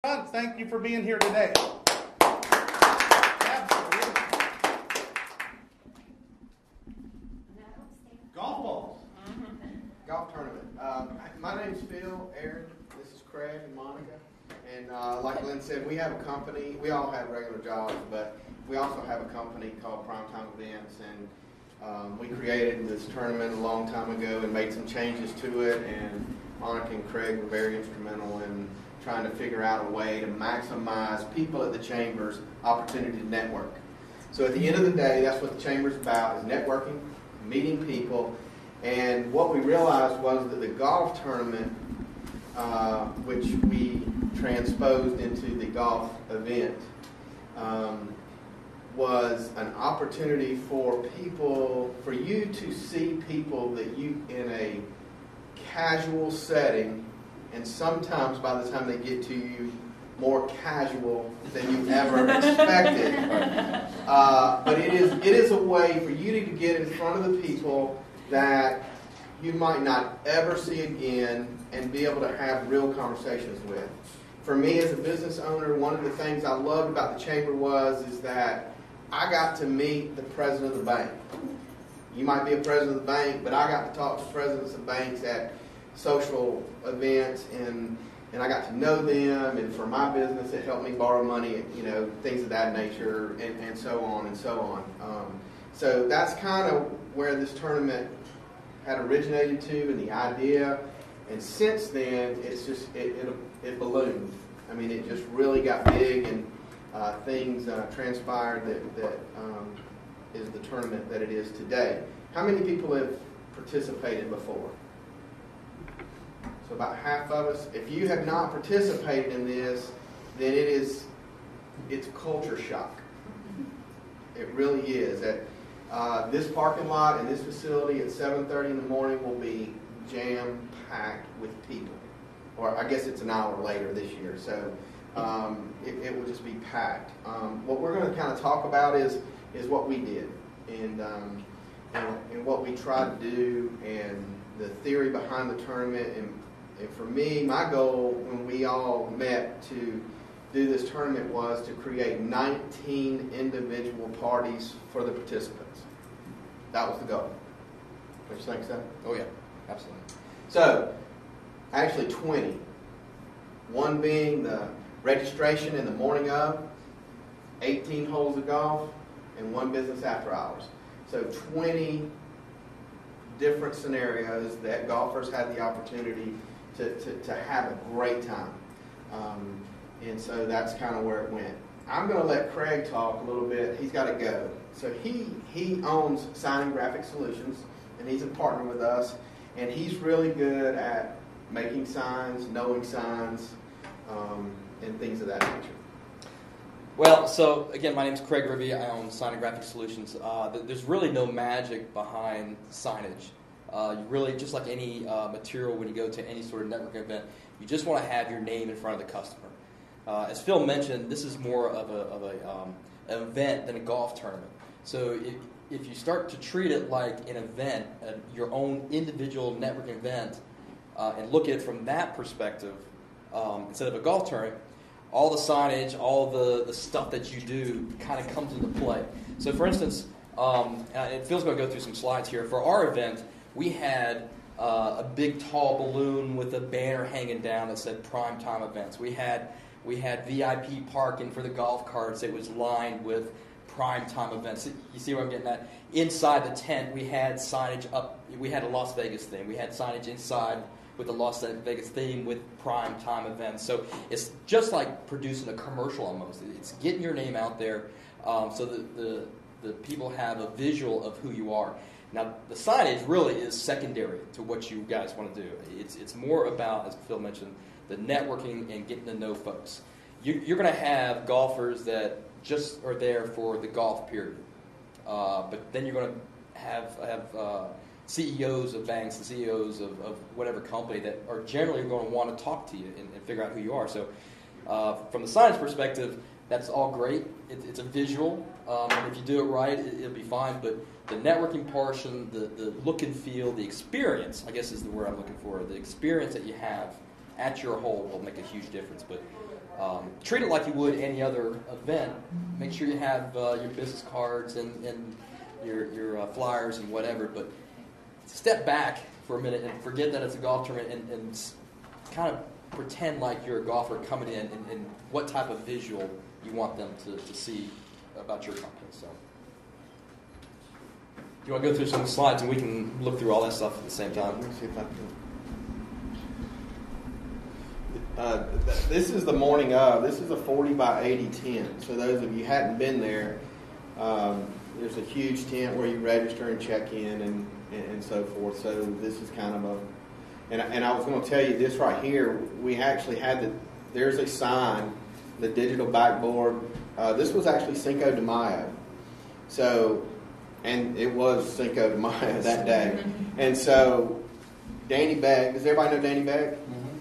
Thank you for being here today. Absolutely. Golf balls. Golf tournament. My name's Phil, Aaron. This is Craig and Monica. And like Glenn said, we have a company. We all have regular jobs, but we also have a company called Primetime Events. And we created this tournament a long time ago and made some changes to it. And Monica and Craig were very instrumental in trying to figure out a way to maximize people at the Chamber's opportunity to network. So at the end of the day, that's what the Chamber's about, is networking, meeting people. And what we realized was that the golf tournament, which we transposed into the golf event, was an opportunity for you to see people that you, in a casual setting, and sometimes by the time they get to you, more casual than you ever expected. But it is a way for you to get in front of the people that you might not ever see again and be able to have real conversations with. For me as a business owner, one of the things I loved about the Chamber is that I got to meet the president of the bank. You might be a president of the bank, but I got to talk to presidents of banks at social events, and I got to know them, and for my business it helped me borrow money, things of that nature, and so on and so on. So that's kind of where this tournament had originated to, and the idea, and since then it's just it ballooned. I mean, it just really got big, and things transpired that is the tournament that it is today. How many people have participated before? So about half of us. If you have not participated in this, then it's culture shock. It really is. At this parking lot and this facility at 7:30 in the morning will be jam-packed with people. Or I guess it's an hour later this year, so it will just be packed. What we're going to kind of talk about is what we did and what we tried to do, and the theory behind the tournament. And for me, my goal when we all met to do this tournament was to create 19 individual parties for the participants. That was the goal. Don't you think so? Oh yeah, absolutely. So, actually 20. One being the registration in the morning of, 18 holes of golf, and one business after hours. So 20 different scenarios that golfers had the opportunity to have a great time. And so that's kind of where it went. I'm going to let Craig talk a little bit. He's got to go. So he owns Sign & Graphic Solutions, and he's a partner with us. And he's really good at making signs, knowing signs, and things of that nature. Well, so again, my name's Craig Ribby. I own Sign & Graphic Solutions. There's really no magic behind signage. You really, just like any material when you go to any sort of network event, you just want to have your name in front of the customer. As Phil mentioned, this is more of an event than a golf tournament. So if you start to treat it like an event, your own individual network event, and look at it from that perspective, instead of a golf tournament, all the signage, all the stuff that you do kind of comes into play. So for instance, and Phil's going to go through some slides here. For our event, we had a big tall balloon with a banner hanging down that said Primetime Events. We had VIP parking for the golf carts. It was lined with Primetime Events. You see where I'm getting at? Inside the tent, we had signage up. We had a Las Vegas theme. We had signage inside with the Las Vegas theme with Primetime Events. So it's just like producing a commercial almost. It's getting your name out there so that the people have a visual of who you are. Now, the signage really is secondary to what you guys want to do. It's more about, as Phil mentioned, the networking and getting to know folks. You're going to have golfers that just are there for the golf period. But then you're going to have CEOs of banks and CEOs of whatever company that are generally going to want to talk to you and figure out who you are. So from the signage perspective, that's all great. It's a visual. And if you do it right, it'll be fine. But the networking portion, the look and feel, the experience, I guess is the word I'm looking for. The experience that you have at your hole will make a huge difference. But treat it like you would any other event. Make sure you have your business cards and your flyers and whatever, but step back for a minute and forget that it's a golf tournament and kind of pretend like you're a golfer coming in and what type of visual you want them to see about your company. So, do you want to go through some slides and we can look through all that stuff at the same time? Let me see if I can. This is the morning of. This is a 40 by 80 tent. So those of you who hadn't been there, there's a huge tent where you register and check in and so forth. So this is kind of a, and I was going to tell you this right here. We actually had there's a sign, the digital backboard. This was actually Cinco de Mayo. So, and it was Cinco de Mayo that day. And so Danny Beck, does everybody know Danny Beck?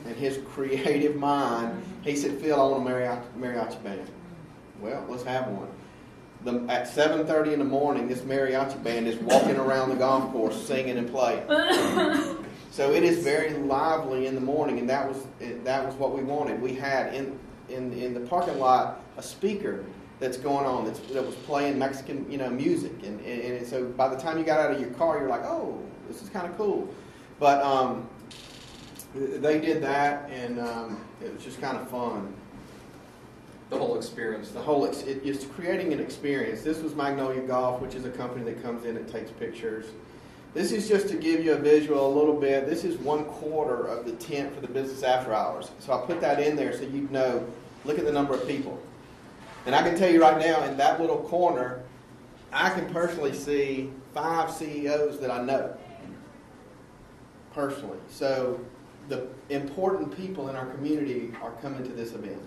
And his creative mind, he said, Phil, I want a mariachi band. Well, let's have one. At 7:30 in the morning, this mariachi band is walking around the golf course singing and playing. So it is very lively in the morning, and that was what we wanted. We had in the parking lot a speaker that's going on that was playing Mexican music, and so by the time you got out of your car, you're like, oh, this is kind of cool. But they did that, and it was just kind of fun. The whole experience. It's creating an experience. This was Magnolia Golf, which is a company that comes in and takes pictures. This is just to give you a visual a little bit. This is 1/4 of the tent for the business after hours. So I put that in there so you know, look at the number of people. And I can tell you right now, in that little corner, I can personally see 5 CEOs that I know. Personally. So the important people in our community are coming to this event.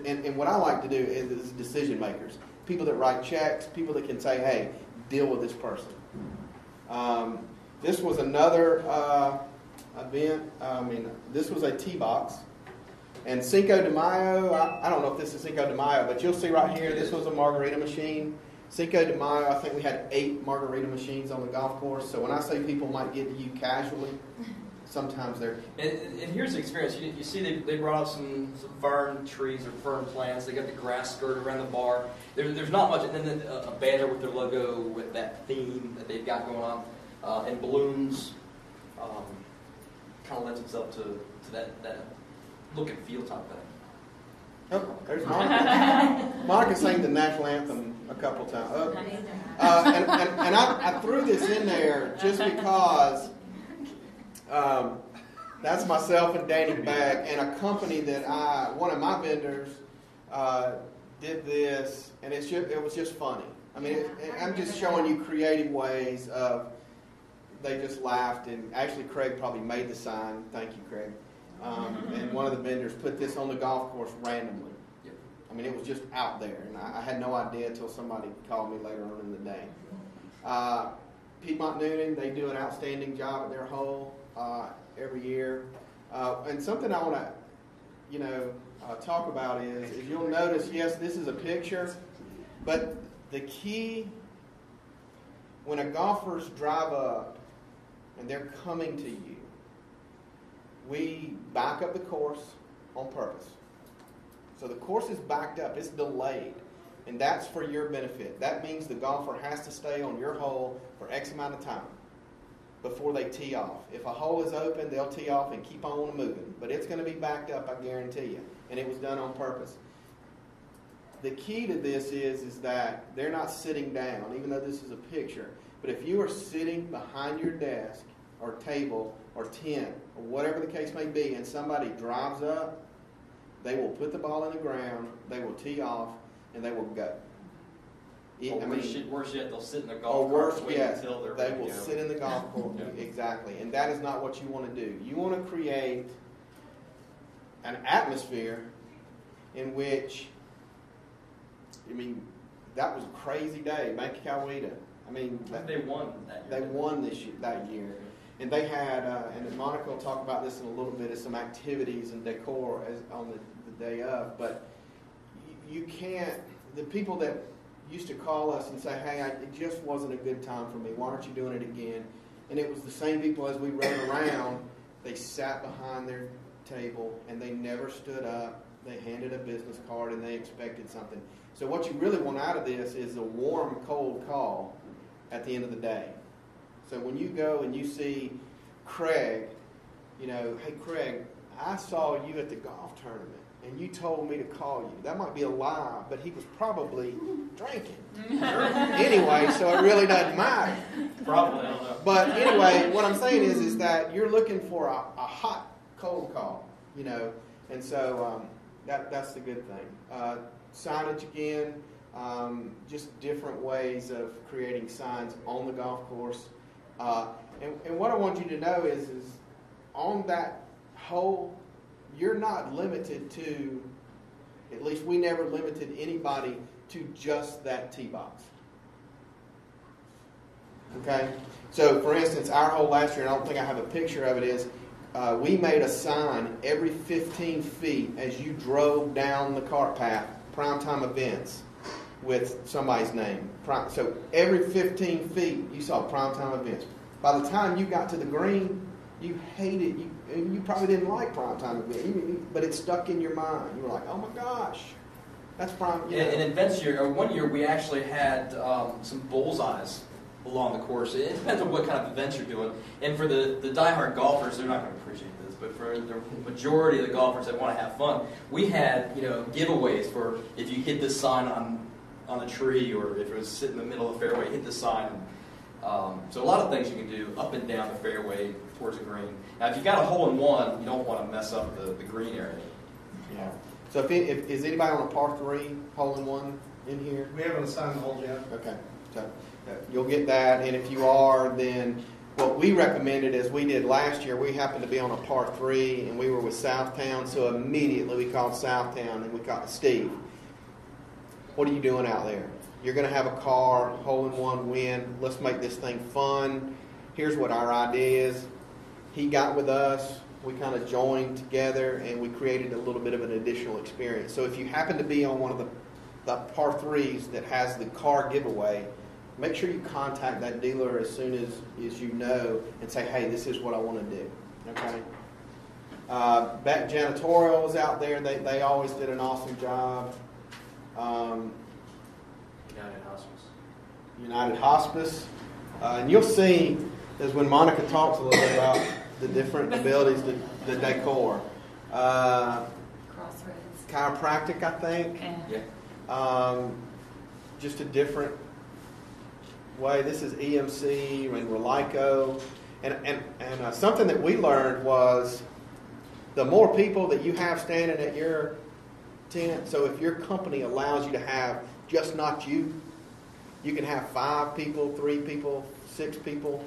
And what I like to do is decision makers. People that write checks, people that can say, hey, deal with this person. This was another event. This was a tee box. And Cinco de Mayo, I don't know if this is Cinco de Mayo, but you'll see right here, this was a margarita machine. Cinco de Mayo, I think we had 8 margarita machines on the golf course. So when I say people might get to you casually, sometimes they're... And here's the experience. You see they brought out some fern trees or fern plants. They got the grass skirt around the bar. There's not much. And then a banner with their logo with that theme that they've got going on. And balloons kind of lends itself to that look and feel type thing. Oh, there's Monica. Monica sang the national anthem a couple times. And I threw this in there just because... that's myself and Danny Beck, and a company that one of my vendors did this, and it was just funny. I mean, I'm just showing you creative ways of. They just laughed, and actually Craig probably made the sign. Thank you, Craig. And one of the vendors put this on the golf course randomly. I mean, it was just out there, and I had no idea until somebody called me later on in the day. Piedmont Noonan, they do an outstanding job at their hole. Every year. And something I want to, talk about is you'll notice, yes, this is a picture, but the key, when a golfers drive up and they're coming to you, we back up the course on purpose. So the course is backed up, it's delayed, and that's for your benefit. That means the golfer has to stay on your hole for X amount of time before they tee off. If a hole is open, they'll tee off and keep on moving. But it's going to be backed up, I guarantee you. And it was done on purpose. The key to this is that they're not sitting down, even though this is a picture. But if you are sitting behind your desk or table or tent or whatever the case may be, and somebody drives up, they will put the ball in the ground, they will tee off, and they will go. Worse yet, they'll sit in the golf course until they're ready. They will sit in the golf course. Exactly. And that is not what you want to do. You want to create an atmosphere in which, that was a crazy day. Bank of Coweta. They won that year. They won that year. And they had, and Monica will talk about this in a little bit, as some activities and decor on the day of. But you can't, the people that used to call us and say, hey, it just wasn't a good time for me. Why aren't you doing it again? And it was the same people as we rode around. They sat behind their table and they never stood up. they handed a business card and they expected something. So what you really want out of this is a warm, cold call at the end of the day. So when you go and you see Craig, you know, hey Craig, I saw you at the golf tournament and you told me to call you. That might be a lie, but he was probably drinking. Anyway, so it really doesn't matter. Probably, I don't know. But anyway, what I'm saying is that you're looking for a hot, cold call, you know, and so that's the good thing. Signage again, just different ways of creating signs on the golf course. And what I want you to know is on that hole, you're not limited to, at least we never limited anybody to just that tee box. Okay? So, for instance, our hole last year, and I don't think I have a picture of it, is we made a sign every 15 feet as you drove down the cart path, primetime events, with somebody's name. So every 15 feet, you saw primetime events. By the time you got to the green, you hated, you probably didn't like primetime events, but it stuck in your mind. You were like, oh my gosh, that's prime. You know. In events year, or one year, we actually had some bullseyes along the course. It depends on what kind of events you're doing. And for the diehard golfers, they're not going to appreciate this, but for the majority of the golfers that want to have fun, we had giveaways for if you hit this sign on a tree, or if it was sitting in the middle of the fairway, hit the sign. So a lot of things you can do up and down the fairway towards the green. Now, if you've got a hole-in-one, you don't want to mess up the green area. Yeah. So if is anybody on a par 3 hole-in-one in here? We haven't assigned the hole yet. Okay. So you'll get that, and if you are, then what we recommended as we did last year, we happened to be on a par 3, and we were with Southtown, so immediately we called Southtown, and we called Steve. What are you doing out there? You're going to have a car, hole-in-one win. Let's make this thing fun. Here's what our idea is. He got with us. We kind of joined together, and we created a little bit of an additional experience. So if you happen to be on one of the par 3s that has the car giveaway, make sure you contact that dealer as soon as you know and say, hey, this is what I want to do. Okay? Back Janitorial is out there. They always did an awesome job. United Hospice. And you'll see, as when Monica talks a little bit about the different abilities, the decor. Crossroads. Chiropractic, I think. Yeah. Just a different way. This is EMC and Relico. And something that we learned was the more people that you have standing at your tent, so if your company allows you to have just not you, you can have 5 people, 3 people, 6 people.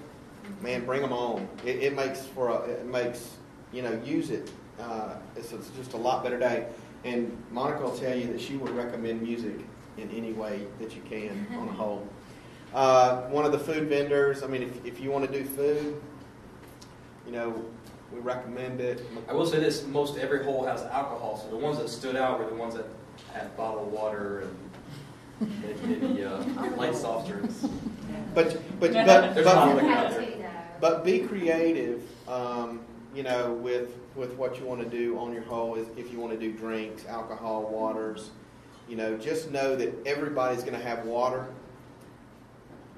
Man, bring them on. It makes use it. It's just a lot better day. And Monica will tell you that she would recommend music in any way that you can on a whole. One of the food vendors, I mean, if you want to do food, we recommend it. I will say this, most every hole has alcohol, so the ones that stood out were the ones that had bottled water and maybe light soft drinks. But be creative, with what you want to do on your hole. If you want to do drinks, alcohol, waters, just know that everybody's going to have water,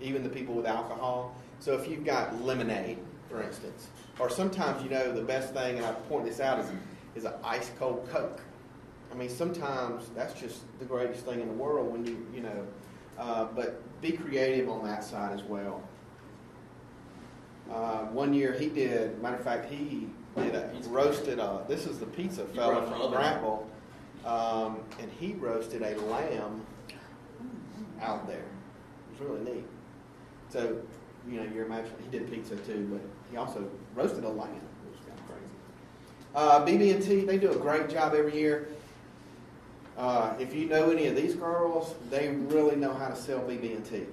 even the people with alcohol. So if you've got lemonade, for instance, or sometimes the best thing, and I point this out, is an ice cold Coke. I mean, sometimes that's just the greatest thing in the world when but be creative on that side as well. One year he did, matter of fact, he did roasted, this is the pizza fella from Grantville, and he roasted a lamb out there. It was really neat. So, you're imagining, he did pizza too, but he also roasted a lamb. It was kind of crazy. BB&T, they do a great job every year. If you know any of these girls, they really know how to sell BB&T.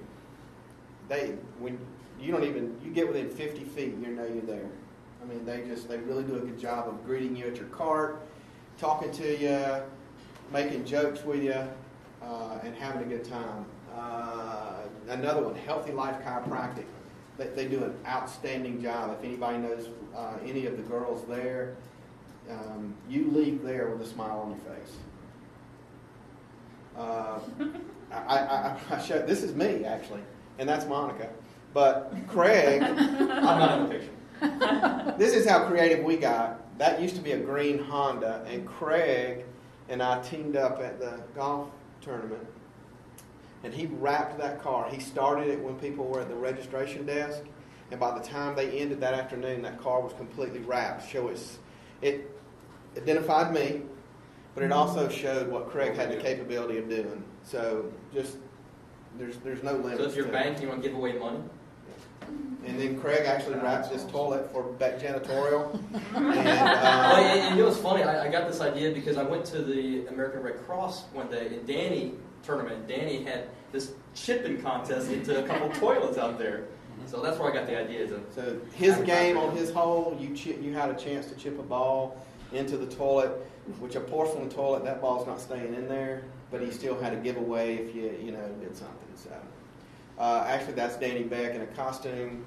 You get within 50 feet, you're there. I mean, they really do a good job of greeting you at your cart, talking to you, making jokes with you, and having a good time. Another one, Healthy Life Chiropractic. They do an outstanding job. If anybody knows any of the girls there, you leave there with a smile on your face. I showed, this is me actually, and that's Monica. But Craig, I'm not in the picture. this is how creative we got. That used to be a green Honda, and Craig and I teamed up at the golf tournament, and he wrapped that car. He started it when people were at the registration desk, and by the time they ended that afternoon, that car was completely wrapped. So it identified me, but it also showed what Craig had the capability of doing. So just there's no limit. So if you're a bank and you want to give away money? And then Craig actually wrapped this toilet for janitorial. And you know what's funny? I got this idea because I went to the American Red Cross one day, and Danny had this chipping contest into a couple toilets out there. So that's where I got the idea. So his game on his hole, you had a chance to chip a ball into the toilet, which a porcelain toilet, that ball's not staying in there, but he still had a giveaway if you did something. So actually, that's Danny Beck in a costume,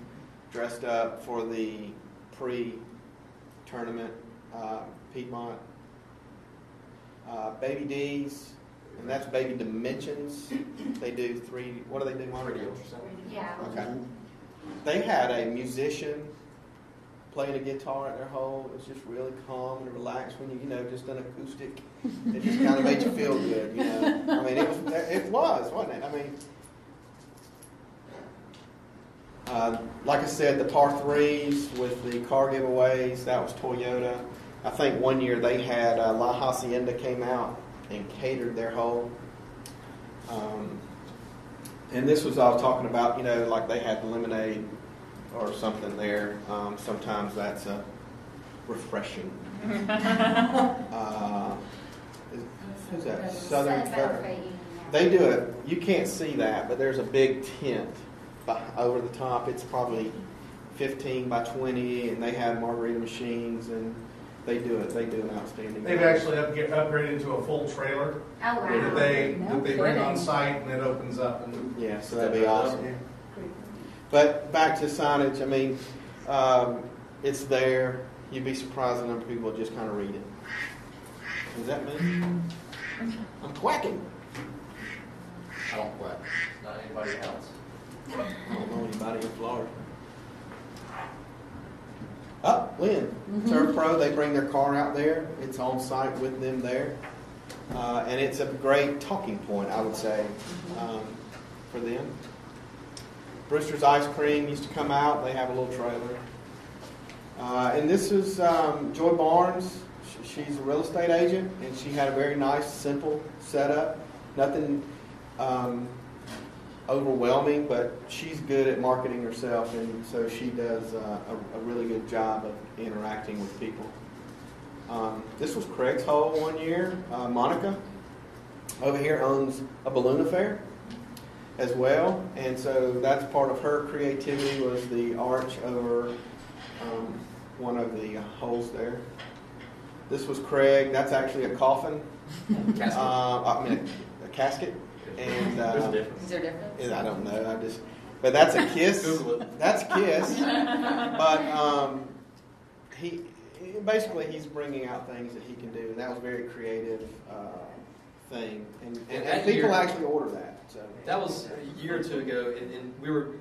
dressed up for the pre-tournament Piedmont. Baby D's, and that's Baby Dimensions. They do what do they do, Monica? Yeah. Okay. They had a musician playing a guitar at their hole. It was just really calm and relaxed when you just an acoustic. It just kind of made you feel good, I mean, it was, wasn't it? I mean, like I said, the par threes with the car giveaways, that was Toyota. I think one year they had La Hacienda came out and catered their hole. And this was, I was talking about, like they had lemonade or something there. Sometimes that's refreshing. Who's that? Southern Federal. They do it. You can't see that, but there's a big tent over the top. It's probably 15 by 20, and they have margarita machines, and they do it. They do an outstanding They've job. actually upgraded to a full trailer Oh, wow. that they bring on kidding. site, and it opens up. And Yeah, so that'd be awesome. But back to signage, I mean, it's there. You'd be surprised the number of people that just kind of read it. Is that me? I'm quacking. I don't quack. Not anybody else. I don't know anybody in Florida. Lynn, Turf Pro, they bring their car out there. It's on site with them there. And it's a great talking point, I would say, for them. Brewster's Ice Cream used to come out. They have a little trailer. And this is Joy Barnes. She's a real estate agent, and she had a very nice, simple setup. Nothing overwhelming, but she's good at marketing herself, and so she does a really good job of interacting with people. This was Craig's hole one year. Monica over here owns a balloon affair as well, and so that's part of her creativity was the arch over one of the holes there. This was Craig. That's actually a coffin. Casket. A casket. And There's a difference. Is there a difference? I don't know. But that's a kiss. Google it. That's a kiss. But he's bringing out things that he can do, and that was a very creative thing. And people actually order that. So That was a year or two ago, and we were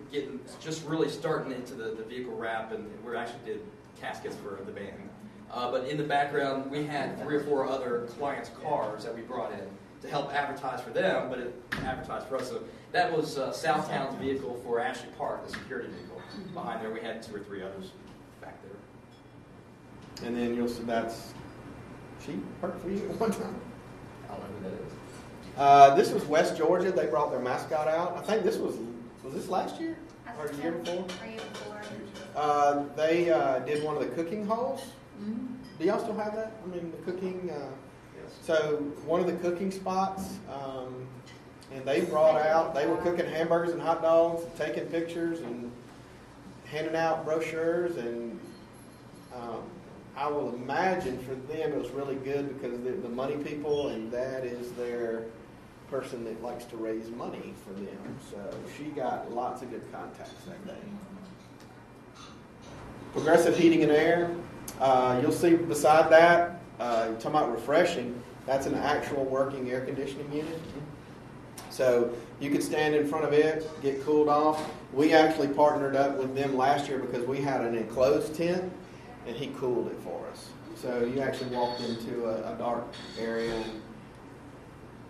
just really starting into the vehicle wrap, and we actually did caskets for the band. But in the background, we had 3 or 4 other clients' cars that we brought in to help advertise for them, but it advertised for us. So that was Southtown's vehicle for Ashley Park, the security vehicle. Behind there, we had 2 or 3 others back there. And then you'll see she worked for you at one time. I don't know who that is. This was West Georgia. They brought their mascot out. I think this was this last year or the year before? They did one of the cooking holes. Do y'all still have that? I mean, the cooking. Yes. So one of the cooking spots, and they were cooking hamburgers and hot dogs, and taking pictures and handing out brochures, and I will imagine for them it was really good because the money people, and that is their person that likes to raise money for them. So she got lots of good contacts that day. Progressive Heating and Air. You'll see beside that talking about refreshing, that's an actual working air conditioning unit. So you could stand in front of it, get cooled off. We actually partnered up with them last year because we had an enclosed tent, and he cooled it for us. So you actually walked into a dark area and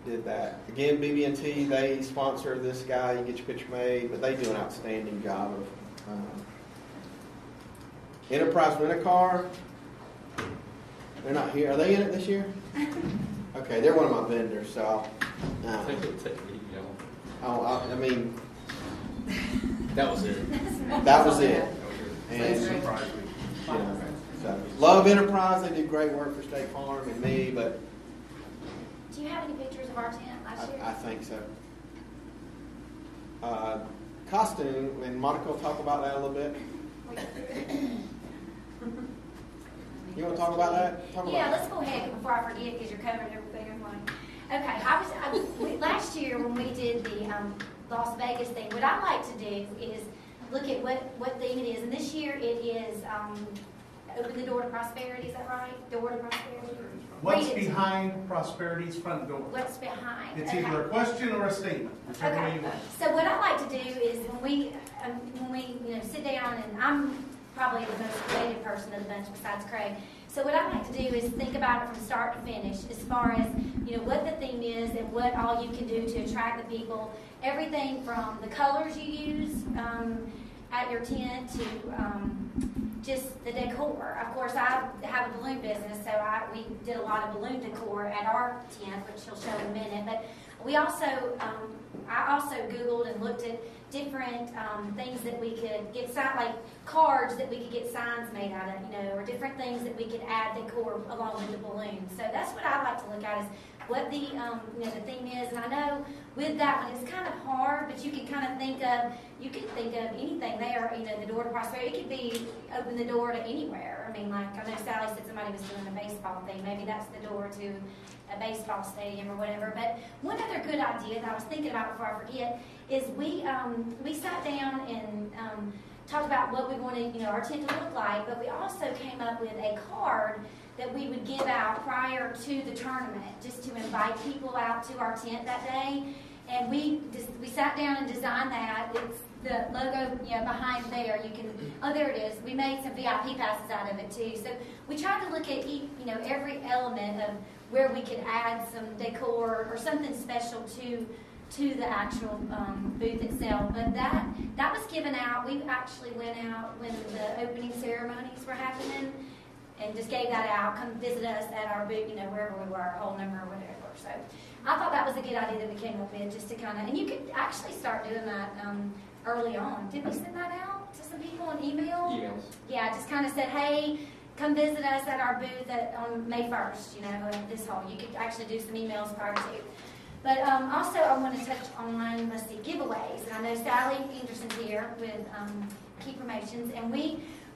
did that. Again, BB&T, they sponsor this guy. You get your picture made, but they do an outstanding job of Enterprise Rent-A-Car. They're not here. Are they in it this year? Okay, they're one of my vendors, so I think it'll take me, I mean, that was it. that was it. And And surprise me. you know, so love Enterprise. They do great work for State Farm and me, but Do you have any pictures of our tent last year? I think so. Costume, and Monica will talk about that a little bit. You want to talk about that? Talk Yeah, about let's go ahead before I forget because you're covering everything in one. Okay, last year when we did the Las Vegas thing, what I like to do is look at what theme it is. And this year it is Open the Door to Prosperity, is that right? Door to Prosperity? What's Read it to me. behind prosperity's front door? What's behind? It's Okay. either a question or a statement, whichever way Okay, you want. so what I like to do is when we sit down, and I'm probably the most creative person of the bunch besides Craig. So what I like to do is think about it from start to finish, as far as what the theme is and what all you can do to attract the people. Everything from the colors you use at your tent to just the decor. Of course, I have a balloon business, so we did a lot of balloon decor at our tent, which he'll show in a minute. But we also, I also Googled and looked at different things that we could get, like cards that we could get signs made out of, or different things that we could add decor along with the balloons. So that's what I like to look at, is what the the theme is. And I know with that one it's kind of hard, but you can kind of think of anything there. The door to prosperity. It could be open the door to anywhere. I mean, like I know Sally said somebody was doing a baseball thing. Maybe that's the door to a baseball stadium or whatever. But one other good idea that I was thinking about before I forget is we sat down and talked about what we wanted our tent to look like, but we also came up with a card that we would give out prior to the tournament, just to invite people out to our tent that day. And we sat down and designed that. It's the logo behind there. You can, there it is. We made some VIP passes out of it too. So we tried to look at every element of where we could add some decor or something special to the actual booth itself. But that was given out. We actually went out when the opening ceremonies were happening and just gave that out. Come visit us at our booth, wherever we were, our whole number or whatever. So I thought that was a good idea that we came up with, just to kind of, and you could actually start doing that early on. Did we send that out to some people in email? Emails. Yeah, just kind of said, hey, come visit us at our booth on May 1st, in this hall. You could actually do some emails prior to. But also I want to touch on, giveaways. And I know Sally Anderson's here with Key Promotions, and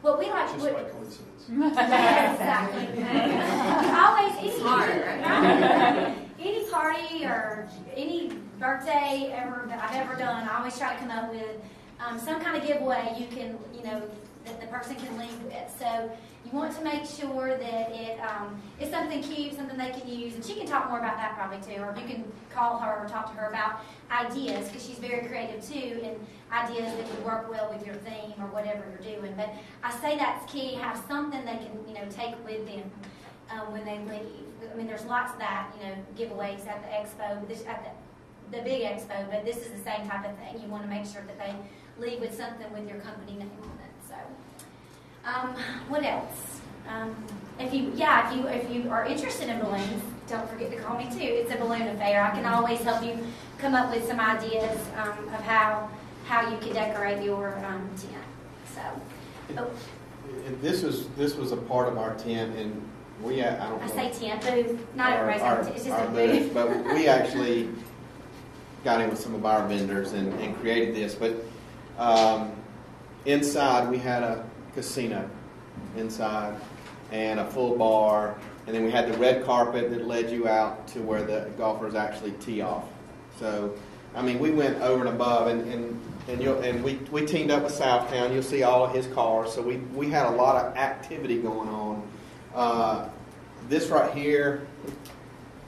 what we like to Just by coincidence. Yes, exactly. Always, any party or any birthday that I've ever done, I always try to come up with some kind of giveaway you can, that the person can leave with. So you want to make sure that it's something cute, something they can use, and she can talk more about that probably too, or you can call her or talk to her about ideas, because she's very creative too, and ideas that would work well with your theme or whatever you're doing. But I say that's key. Have something they can take with them when they leave. I mean, there's lots of that giveaways at the expo, at the big expo, but this is the same type of thing. You want to make sure that they leave with something with your company name on it. So, what else? If you are interested in balloons, don't forget to call me too. It's a balloon affair. I can always help you come up with some ideas of how you could decorate your tent. So, this was a part of our tent, and I say tent booth. Not everybody's got a tent. It's just a booth. But we actually got in with some of our vendors and created this. But inside we had a casino inside and a full bar, and then we had the red carpet that led you out to where the golfers actually tee off. So, I mean, we went over and above, and we teamed up with Southtown. You'll see all of his cars. So we had a lot of activity going on This right here,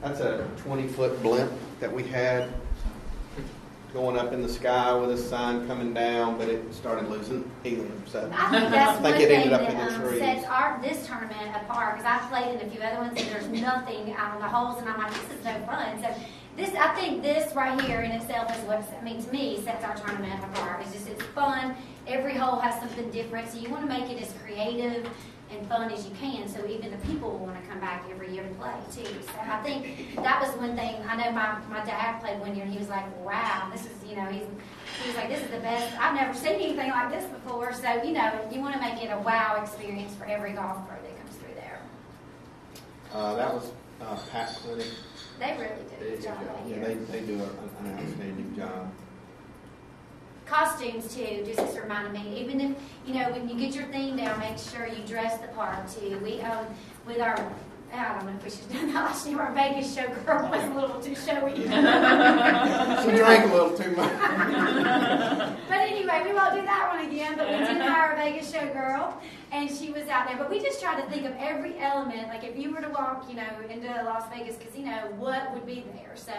that's a 20-foot blimp that we had going up in the sky with a sign coming down, but it started losing helium. So I think that's I one think it thing ended up in that the trees. sets this tournament apart, because I've played in a few other ones and there's nothing out on the holes, and I'm like, this is no fun. So I think this right here in itself is what, I mean, to me, sets our tournament apart. It's fun. Every hole has something different, so you want to make it as creative and fun as you can, so even the people will want to come back every year to play too. So I think that was one thing. I know my dad played one year, and he was like, "Wow, this is he was like, this is the best. I've never seen anything like this before." So you want to make it a wow experience for every golf pro that comes through there. That was Pat Clinic. They really do a good job out Yeah, here. they do an outstanding job. Costumes too, just reminded me, even if, when you get your theme down, make sure you dress the part too. We, with our, I don't know if we should have done that last year, our Vegas show girl was a little too showy. She drank a little too much. But anyway, we won't do that one again, but we did hire a Vegas show girl, and she was out there. But we just tried to think of every element, like if you were to walk, into Las Vegas Casino, what would be there? So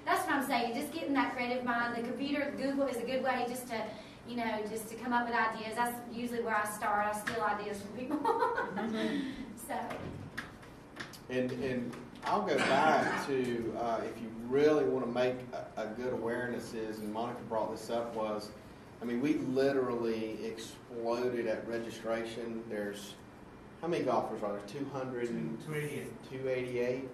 that's what I'm saying, just getting that creative mind. The computer, Google is a good way just to, just to come up with ideas. That's usually where I start. I steal ideas from people. So. And I'll go back to if you really want to make a good awarenesses, and Monica brought this up, we literally exploded at registration. There's, how many golfers are there? 288.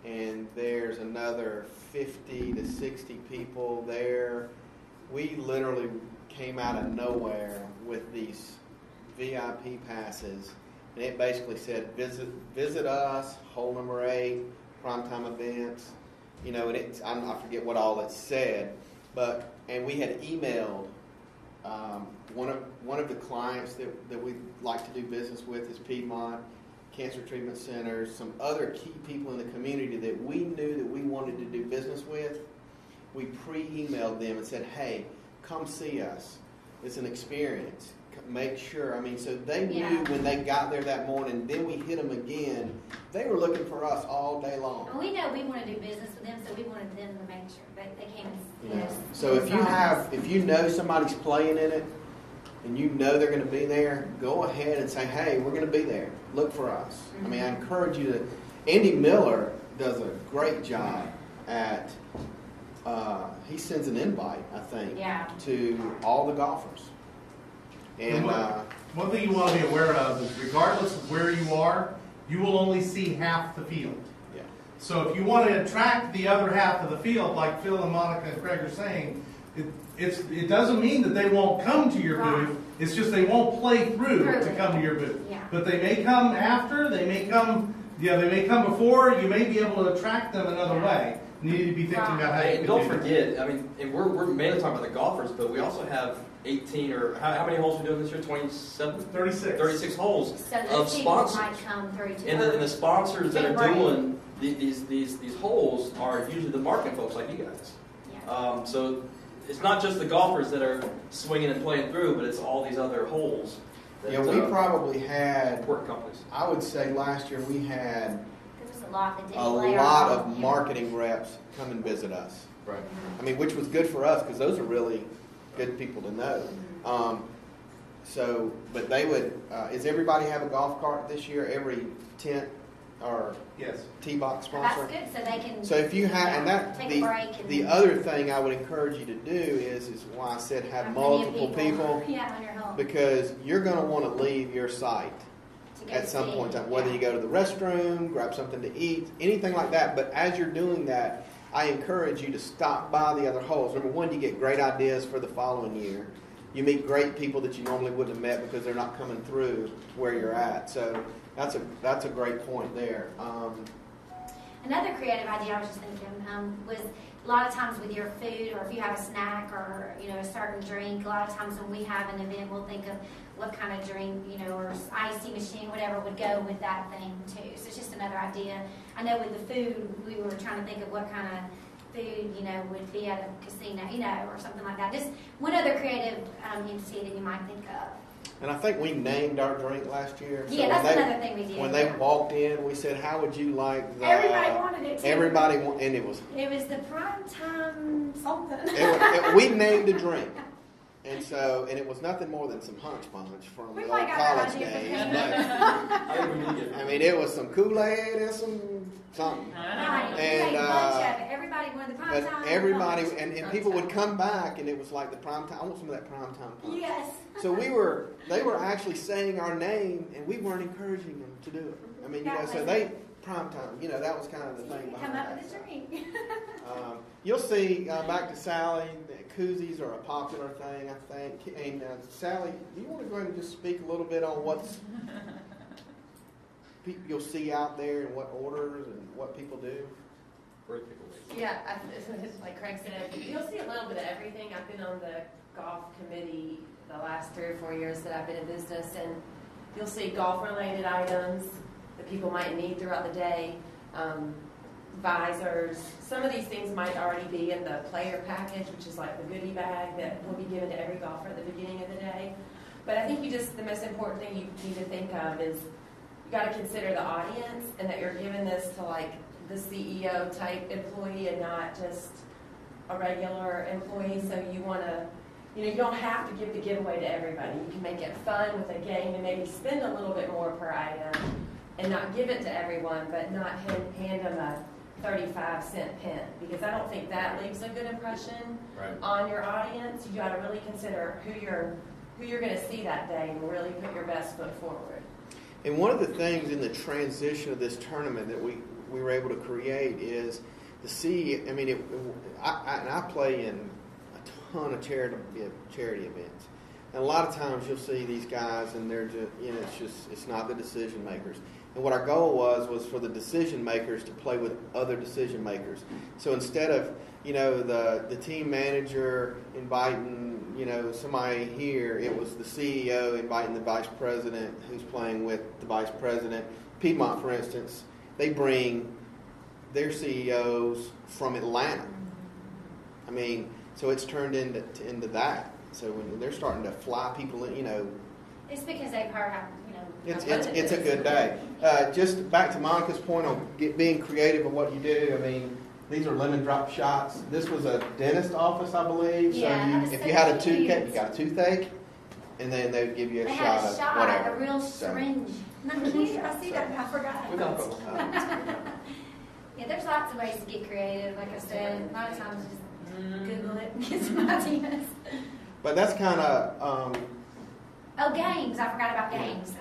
And there's another 50 to 60 people there. We literally came out of nowhere with these VIP passes, and it basically said visit us, hole number 8, primetime events, and I forget what all it said, and we had emailed one of the clients that we like to do business with is Piedmont Cancer Treatment Centers, some other key people in the community that we knew that we wanted to do business with. We pre-emailed them and said, hey, come see us. It's an experience. Make sure. So they knew when they got there that morning, then we hit them again. They were looking for us all day long. And we know we want to do business with them, so we wanted them to make sure they came and, So if you know somebody's playing in it, and you know they're going to be there, go ahead and say, hey, we're going to be there. Look for us. Mm-hmm. I encourage you to. Andy Miller does a great job at, he sends an invite, I think, to all the golfers. And one thing you want to be aware of is regardless of where you are, you will only see half the field. Yeah. So if you want to attract the other half of the field, like Phil and Monica and Craig are saying, it doesn't mean that they won't come to your booth. It's just they won't play through to come to your booth. Yeah. But they may come after. They may come before. You may be able to attract them another way. You need to be thinking about how you And can don't do that. forget, and we're mainly talking about the golfers, but we also have 18 or how many holes are we doing this year? 27? 36 holes So of those people sponsors. might come through too. And the sponsors that are Right. doing these holes are usually the marketing folks like you guys. Yeah. So it's not just the golfers that are swinging and playing through, but it's all these other holes. That, we probably had, work companies. I would say last year we had There was a lot that didn't a play lot our of hole. marketing reps come and visit us. Right. Which was good for us because those are really good people to know. But they would. Is everybody have a golf cart this year? Every tent or Yes. tee box So sponsor. that's good, so they can. So if you have, and that take a break and the other thing I would encourage you to do is why I said have plenty of multiple people Yeah, on your home. because you're going to want to leave your site To go at some see. point in time, whether Yeah. you go to the restroom, grab something to eat, anything like that. But as you're doing that, I encourage you to stop by the other holes. Number one, you get great ideas for the following year. You meet great people that you normally wouldn't have met because they're not coming through where you're at. So that's a great point there. Another creative idea I was just thinking was a lot of times with your food, or if you have a snack or a certain drink. A lot of times when we have an event, we'll think of what kind of drink, or icy machine, whatever would go with that thing too. So it's just another idea. I know with the food, we were trying to think of what kind of food would be at a casino, or something like that. Just one other creative entity that you might think of. And I think we named our drink last year. So Yeah, that's another thing we did. When they walked in, we said, "How would you like the?" Everybody wanted it too. And it was. It was the prime time something. We named a drink, and it was nothing more than some punch from We the probably old got that college idea from days. him. But, I mean, it was some Kool-Aid and some something. Right. And, We made a bunch of it. Everybody wanted the prime But time. everybody, punch. and people would come back, and it was like the prime time. I want some of that prime time punch. Yes. So they were actually saying our name, and we weren't encouraging them to do it. I mean, so they prime time. That was kind of the thing behind Come up that. with a drink. You'll see back to Sally. Koozies are a popular thing, I think. And Sally, do you want to go ahead and just speak a little bit on what's you'll see out there and what orders and what people do? Yeah, like Craig said, you'll see a little bit of everything. I've been on the golf committee the last 3 or 4 years that I've been in business, and you'll see golf-related items that people might need throughout the day, visors. Some of these things might already be in the player package, which is like the goodie bag that will be given to every golfer at the beginning of the day. But I think the most important thing you need to think of is you got to consider the audience, and that you're giving this to like the CEO type employee and not just a regular employee. So you want to, you don't have to give the giveaway to everybody. You can make it fun with a game and maybe spend a little bit more per item and not give it to everyone, but not hand them a 35-cent pin, because I don't think that leaves a good impression on your audience. You got to really consider who you're going to see that day and really put your best foot forward. And one of the things in the transition of this tournament that we were able to create is the CEO. I mean, I play in a ton of charity events, and a lot of times you'll see these guys, and they're just it's not the decision makers. And what our goal was for the decision makers to play with other decision makers. So instead of the team manager inviting somebody here, it was the CEO inviting the vice president who's playing with the vice president. Piedmont, for instance, they bring their CEOs from Atlanta. I mean, so it's turned into that. So when they're starting to fly people in, It's because they've heard how, It's a good day. Just back to Monica's point on being creative in what you do. I mean, these are lemon drop shots. This was a dentist office, I believe. Yeah, so if you had a toothache, you got a toothache, and then they would give you a shot of whatever. A real syringe. I see that. I forgot. Yeah, there's lots of ways to get creative. Like I said, a lot of times just Google it and get some ideas. But that's kind of. Games. I forgot about games.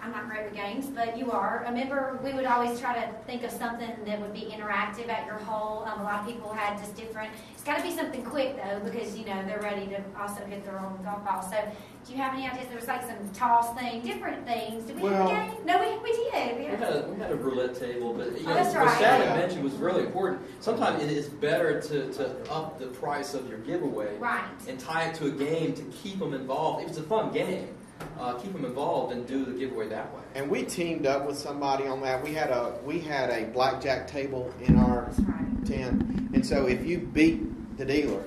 I'm not great with games, but you are. Remember, we would always try to think of something that would be interactive at your hole. A lot of people had just different. It's got to be something quick though, because they're ready to also hit their own golf ball. So, do you have any ideas? There was like some toss thing, different things. Did we have a game? No, we did. We had a roulette table, but that's what right. Sally mentioned was really important. Sometimes it is better to up the price of your giveaway, and tie it to a game to keep them involved. If it's a fun game, keep them involved and do the giveaway that way. And we teamed up with somebody on that. We had a blackjack table in our tent, and so if you beat the dealer,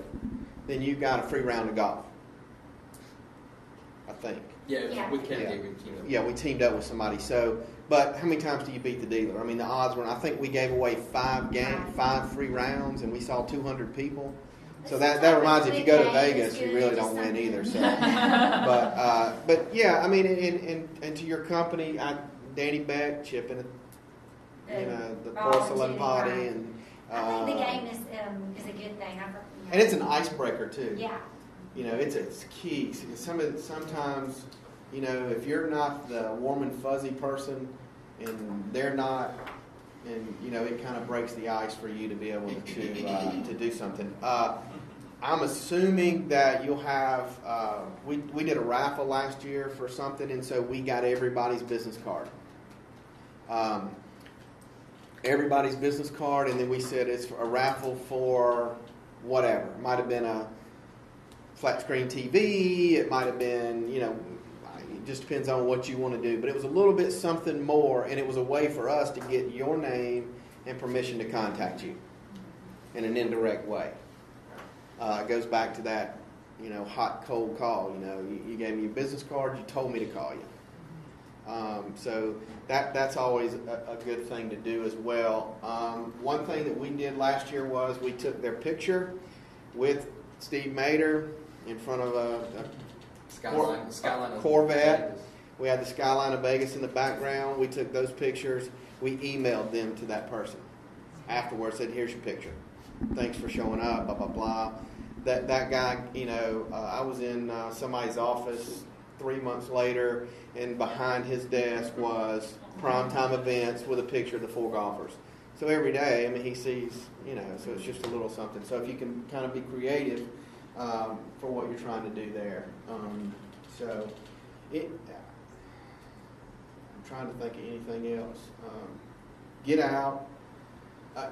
then you got a free round of golf. I think. Yeah. With Kennedy, we teamed up. Yeah, we teamed up with somebody. So, but how many times do you beat the dealer? I mean, the odds were. I think we gave away 5 free rounds, and we saw 200 people. So that reminds you, if you go to Vegas, you really don't win either. So, but yeah, I mean, and to your company, Danny Beck chipping, the porcelain potty, and I think the game is a good thing. And it's an icebreaker too. Yeah. It's key. Sometimes, if you're not the warm and fuzzy person, and they're not, and it kind of breaks the ice for you to be able to do something. I'm assuming that you'll have. We did a raffle last year for something, and so we got everybody's business card. Everybody's business card, and then we said it's a raffle for whatever. It might have been a flat screen TV. It might have been, it just depends on what you want to do. But it was a little bit something more, and it was a way for us to get your name and permission to contact you in an indirect way. It goes back to that, hot, cold call. You gave me your business card, you told me to call you. So that's always a good thing to do as well. One thing that we did last year was we took their picture with Steve Mader in front of a Skyline Corvette. We had the skyline of Vegas in the background. We took those pictures. We emailed them to that person afterwards. Said, "Here's your picture. Thanks for showing up." Blah blah blah. That guy, I was in somebody's office 3 months later, and behind his desk was Primetime Events with a picture of the 4 golfers. So every day, he sees, so it's just a little something. So if you can kind of be creative for what you're trying to do there. I'm trying to think of anything else. Get out,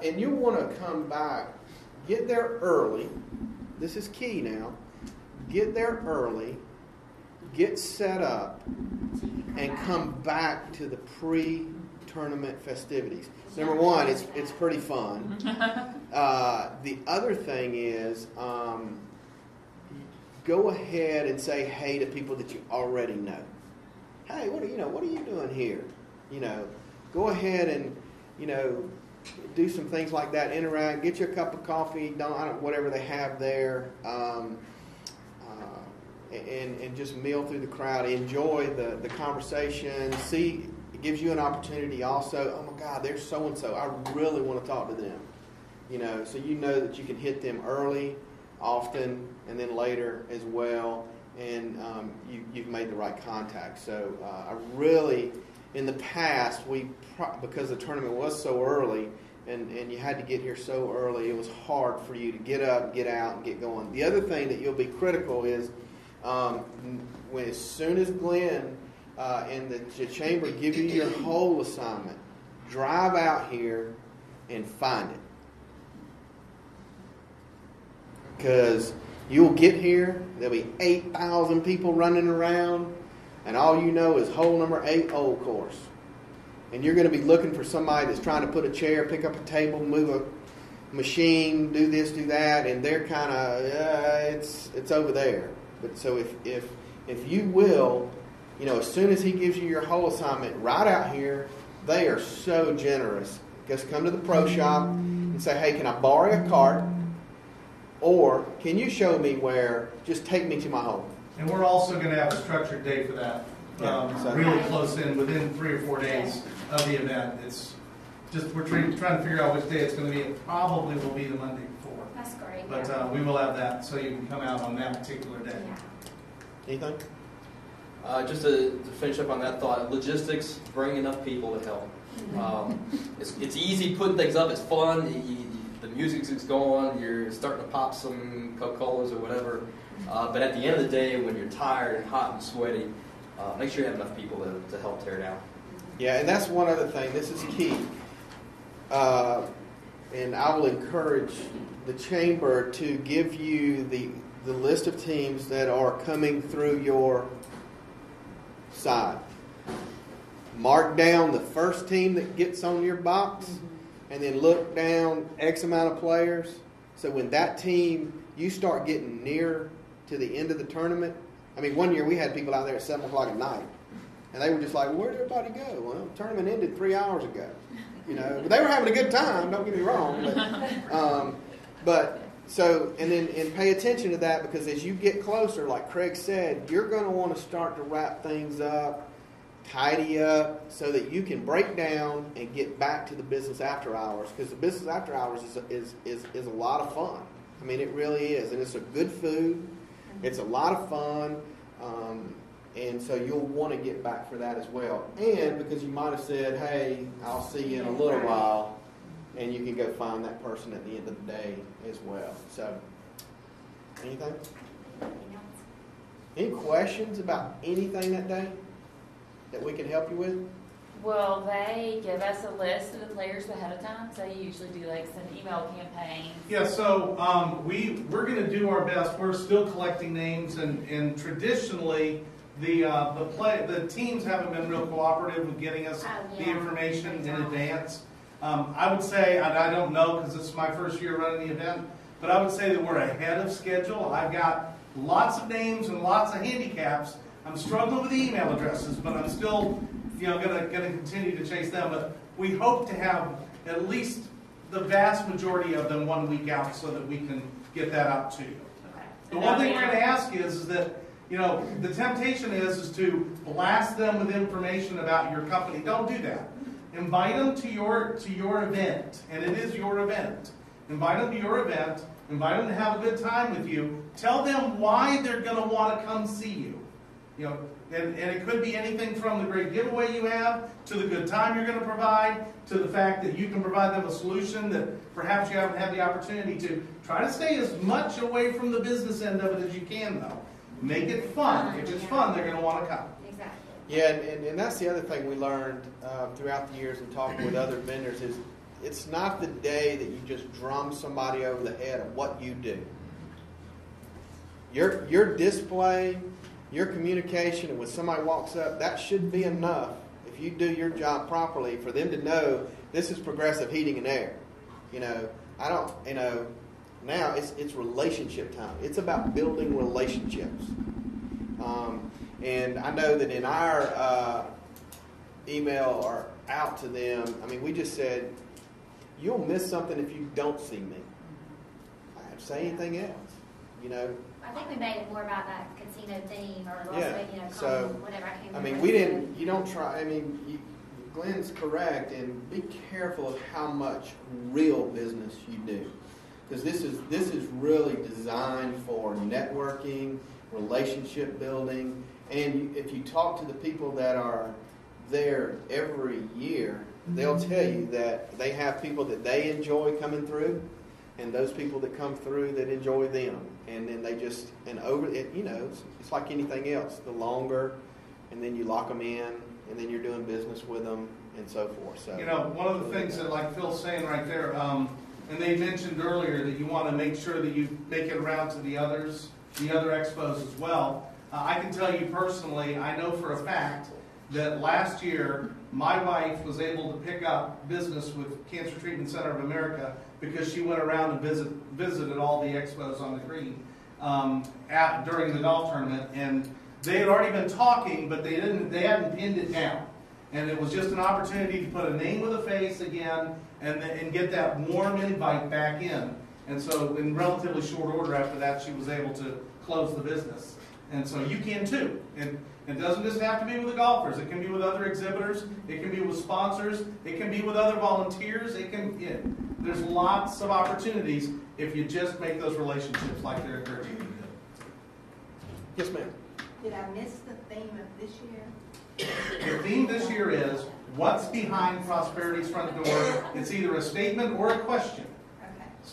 and you want to come back. Get there early. This is key now. Get there early. Get set up and come back to the pre-tournament festivities. Number one, it's pretty fun. The other thing is go ahead and say hey to people that you already know. Hey, what are you doing here? Go ahead and do some things like that. Interact. Get you a cup of coffee. Whatever they have there. And just meal through the crowd. Enjoy the conversation. See, it gives you an opportunity also. Oh my God, there's so and so. I really want to talk to them. So you know that you can hit them early, often, and then later as well. And you've made the right contact. So I really, in the past, because the tournament was so early, and you had to get here so early, it was hard for you to get up, get out, and get going. The other thing that you'll be critical is as soon as Glenn and the chamber give you your whole assignment, drive out here and find it. Because you'll get here, there'll be 8,000 people running around, and all you know is hole number 8 old course. And you're going to be looking for somebody that's trying to put a chair, pick up a table, move a machine, do this, do that, and they're kind of, it's over there. But so if you will, as soon as he gives you your whole assignment, right out here, they are so generous. Just come to the pro shop and say, hey, can I borrow a cart? Or can you show me where, just take me to my home? And we're also going to have a structured day for that. Really close in, within 3 or 4 days of the event. It's just, we're trying to figure out which day it's going to be. It probably will be the Monday before. That's great. But we will have that so you can come out on that particular day. Yeah. Anything? Just to finish up on that thought, logistics, bring enough people to help. It's easy putting things up. It's fun. The music's going. You're starting to pop some Coca-Colas or whatever. But at the end of the day, when you're tired and hot and sweaty, make sure you have enough people to help tear down. Yeah, and that's one other thing. This is key. And I will encourage the chamber to give you the list of teams that are coming through your side. Mark down the first team that gets on your box, and then look down X amount of players. So when that team, you start getting near to the end of the tournament. I mean, one year we had people out there at 7 o'clock at night, and they were just like, well, "Where'd everybody go?" Well, the tournament ended 3 hours ago. But they were having a good time. Don't get me wrong. But and pay attention to that, because as you get closer, like Craig said, you're going to want to start to wrap things up, tidy up, so that you can break down and get back to the business after hours. Because the business after hours is a lot of fun. I mean, it really is, and it's a good food. It's a lot of fun. And so you'll want to get back for that as well. And because you might have said, hey, I'll see you in a little while, and you can go find that person at the end of the day as well. So, anything? Any questions about anything that day that we can help you with? Will they give us a list of the players ahead of time? So you usually do like some email campaigns. Yeah, so we're going to do our best. We're still collecting names, and traditionally the teams haven't been real cooperative with getting us the information in advance. I would say, I don't know because this is my first year running the event, but I would say that we're ahead of schedule. I've got lots of names and lots of handicaps. I'm struggling with the email addresses, but I'm still, gonna continue to chase them. But we hope to have at least the vast majority of them 1 week out so that we can get that out to you. Okay. The one thing we're going to ask is that, the temptation is to blast them with information about your company. Don't do that. Invite them to your event, and it is your event. Invite them to your event. Invite them to have a good time with you. Tell them why they're going to want to come see you. And it could be anything from the great giveaway you have, to the good time you're going to provide, to the fact that you can provide them a solution that perhaps you haven't had the opportunity to. Try to stay as much away from the business end of it as you can, though. Make it fun. If it's fun, they're going to want to come. Exactly. Yeah, and that's the other thing we learned throughout the years and talking with other vendors is it's not the day that you just drum somebody over the head of what you do. Your display, your communication, and when somebody walks up, that should be enough, if you do your job properly, for them to know this is Progressive Heating and Air. Now it's relationship time. It's about building relationships. And I know that in our email or out to them, we just said, you'll miss something if you don't see me. I have to say anything else, I think we made it more about that casino theme or so, whatever. I can't remember. we didn't. You don't try. Glenn's correct, and be careful of how much real business you do, because this is really designed for networking, relationship building, and if you talk to the people that are there every year, they'll tell you that they have people that they enjoy coming through, and those people that come through that enjoy them. And then they just, it's like anything else. The longer, and then you lock them in, and then you're doing business with them, and so forth. So, one of the things that, like Phil's saying right there, and they mentioned earlier that you want to make sure that you make it around to the other expos as well. I can tell you personally, I know for a fact that last year, my wife was able to pick up business with Cancer Treatment Center of America because she went around and visited all the expos on the green during the golf tournament, and they had already been talking, but they hadn't pinned it down, and it was just an opportunity to put a name with a face again, and get that warm invite back in. And so, in relatively short order after that, she was able to close the business. And so you can too. And it doesn't just have to be with the golfers. It can be with other exhibitors. It can be with sponsors. It can be with other volunteers. There's lots of opportunities if you just make those relationships like they're encouraging you to do. Yes, ma'am. Did I miss the theme of this year? The theme this year is, what's behind Prosperity's front door? It's either a statement or a question.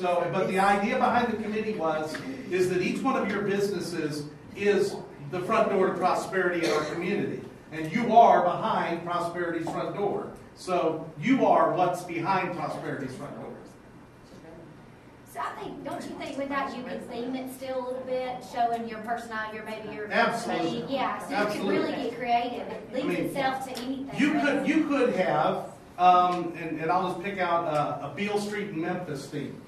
Okay. But the idea behind the committee is that each one of your businesses is the front door to prosperity in our community. And you are behind Prosperity's front door. So you are what's behind Prosperity's front door. So don't you think with that you could theme it still a little bit, showing your personality, your Absolutely. Yeah, so Absolutely. you could really get creative. It lends itself to anything. You could have, and I'll just pick out a Beale Street in Memphis theme,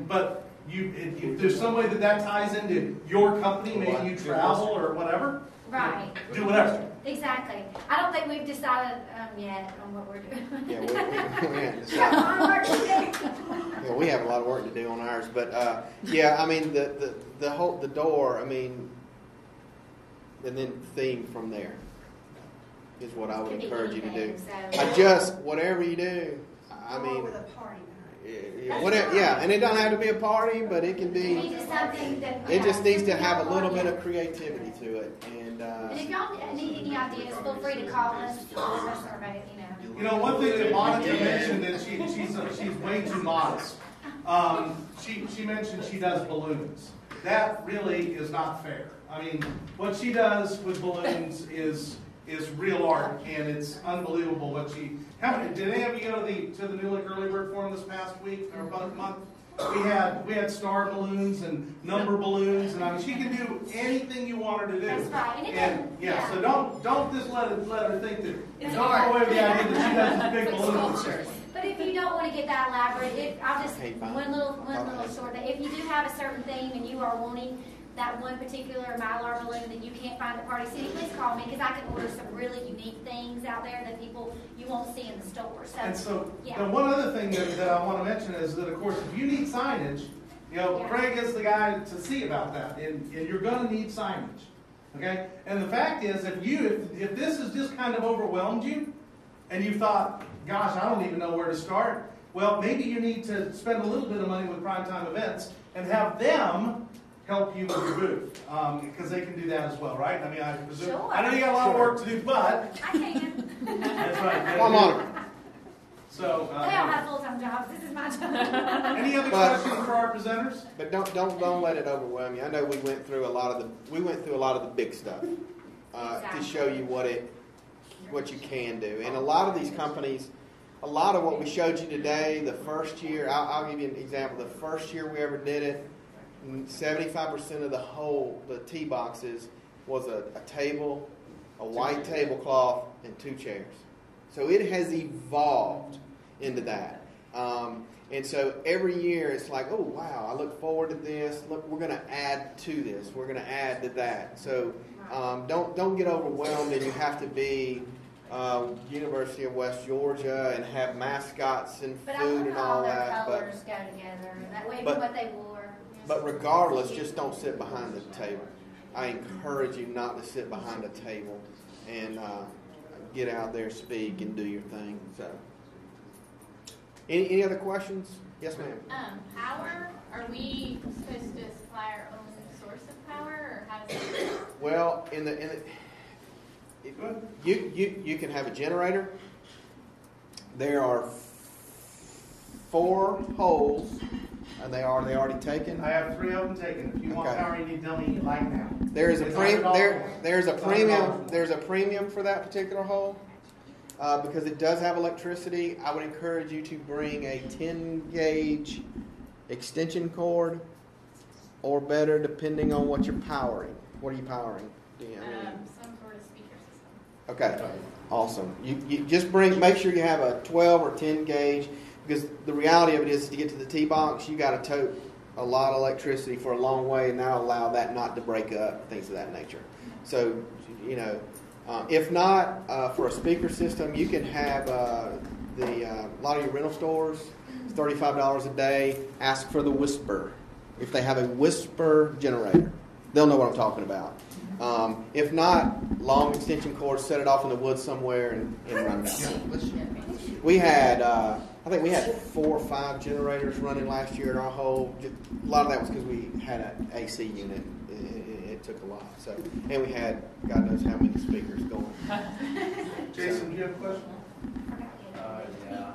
but if there's some way that ties into your company, maybe you travel or whatever. Right. Do whatever. Exactly. I don't think we've decided yet on what we're doing. Yeah, we haven't decided. Yeah, we have a lot of work to do on ours, but the door. And then theme from there is what I would encourage you to do. Whatever you do. With a party. And it don't have to be a party, but it can be. It just needs to have a little bit of creativity to it. And if y'all need any ideas, feel free to call us. One thing that Monica mentioned that she's way too modest. She mentioned she does balloons. That really is not fair. What she does with balloons is real art, and it's unbelievable what she. Did any of you go to the New Lake Early Bird Forum this past week or month? We had star balloons and number balloons, and she can do anything you want her to do. That's right. And so don't just let her think that. Don't go away with the idea that she does these big balloons. But if you don't want to get that elaborate, I'll just, Okay, fine. one little short thing. If you do have a certain theme and you are wanting that one particular Mylar balloon that you can't find at Party City, please call me, because I can order some really unique things out there that you won't see in the store. And so, yeah. the one other thing that I want to mention is that, of course, if you need signage, Yeah. Craig is the guy to see about that, and you're going to need signage, okay? And the fact is, if this has just kind of overwhelmed you, and you thought, gosh, I don't even know where to start, well, maybe you need to spend a little bit of money with Primetime Events and have them help you with your booth, because they can do that as well, right? I mean, I presume. Sure. I know you got a lot of work to do, but I can. that's right. Come on. So, They all have full-time jobs. This is my job. any other questions for our presenters? But don't let it overwhelm you. I know we went through a lot of the big stuff to show you what you can do. And a lot of these companies, a lot of what we showed you today, the first year, I'll give you an example. The first year we ever did it, 75% of the tee boxes was a table, a white tablecloth, and 2 chairs. So it has evolved into that. And so every year it's like, oh, wow, I look forward to this. Look, we're going to add to this. We're going to add to that. So don't get overwhelmed and you have to be University of West Georgia and have mascots and food and all that. But colors go together. That way, what they wore. But regardless, just don't sit behind the table. I encourage you not to sit behind a table and get out there, speak, and do your thing. So, any other questions? Yes, ma'am. Power? Are we supposed to supply our own source of power, or how does that work? Well, you can have a generator. There are 4 holes. Are they already taken? I have 3 of them taken. If you want power, you need to tell me right now. There's a premium for that particular hole because it does have electricity. I would encourage you to bring a 10-gauge extension cord, or better, depending on what you're powering. What are you powering? Some sort of speaker system. Okay, awesome. You just make sure you have a 12 or 10 gauge. Because the reality of it is, to get to the tee box, you got to tote a lot of electricity for a long way, and that'll allow that not to break up, things of that nature. So, if not, for a speaker system, you can have a lot of your rental stores, it's $35 a day. Ask for the Whisper. If they have a Whisper generator, they'll know what I'm talking about. If not, long extension cords, set it off in the woods somewhere and run it out. We had, I think we had 4 or 5 generators running last year in our whole. A lot of that was because we had an AC unit. It took a lot. So, and we had God knows how many speakers going. Jason, do you have a question? Yeah.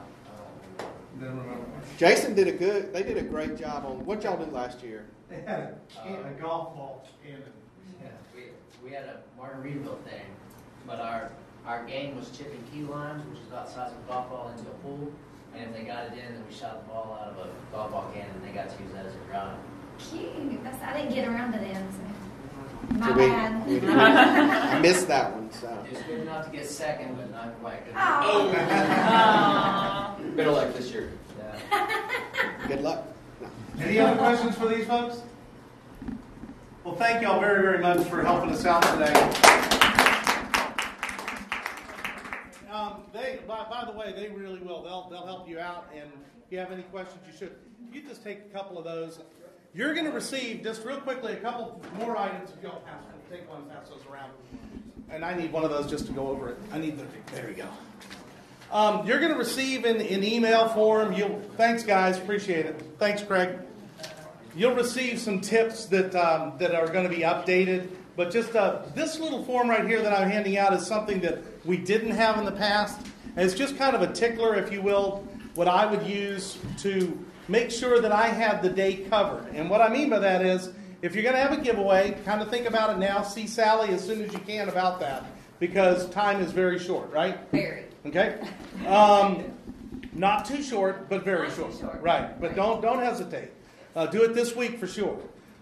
Never remember. Jason did they did a great job on what y'all did last year. They had a golf ball cannon. Yeah, we had a Margaritaville thing, but our game was chipping key limes, which is about the size of a golf ball, into a pool. And if they got it in, then we shot the ball out of a golf ball cannon, and they got to use that as a drive. Cute. I didn't get around to them. So. My So bad. I missed that one. So. It was good enough to get second, but not quite good Oh. enough. Better luck this year. Yeah. Good luck. No. Any other questions for these folks? Well, thank y'all very, very much for helping us out today. By the way, they really will. They'll help you out, and if you have any questions, you should. You just take a couple of those. You're going to receive, just real quickly, a couple more items. If you'll pass one, take one and pass those around. And I need one of those just to go over it. There we go. You're going to receive in email form. Thanks, guys. Appreciate it. Thanks, Craig. You'll receive some tips that are going to be updated. But just this little form right here that I'm handing out is something that we didn't have in the past. And it's just kind of a tickler, if you will, what I would use to make sure that I have the day covered. And what I mean by that is, if you're going to have a giveaway, kind of think about it now. See Sally as soon as you can about that, because time is very short, right? Very. Okay? Not too short, but very short. Right. But don't hesitate. Do it this week for sure.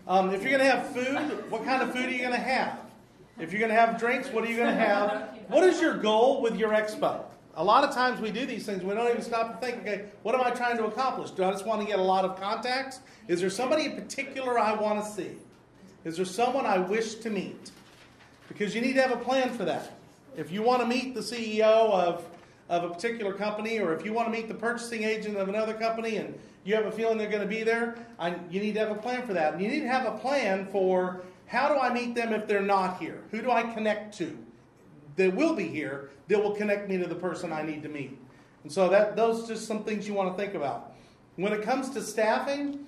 If you're going to have food, what kind of food are you going to have? If you're going to have drinks, what are you going to have? What is your goal with your expo? a lot of times we do these things, we don't even stop to think, okay, what am I trying to accomplish? Do I just want to get a lot of contacts? Is there somebody in particular I want to see? Is there someone I wish to meet? Because you need to have a plan for that. If you want to meet the CEO of a particular company, or if you want to meet the purchasing agent of another company and you have a feeling they're going to be there, you need to have a plan for that. And you need to have a plan for, how do I meet them if they're not here? Who do I connect to? They will be here. They will connect me to the person I need to meet. And so those are just some things you want to think about. When it comes to staffing,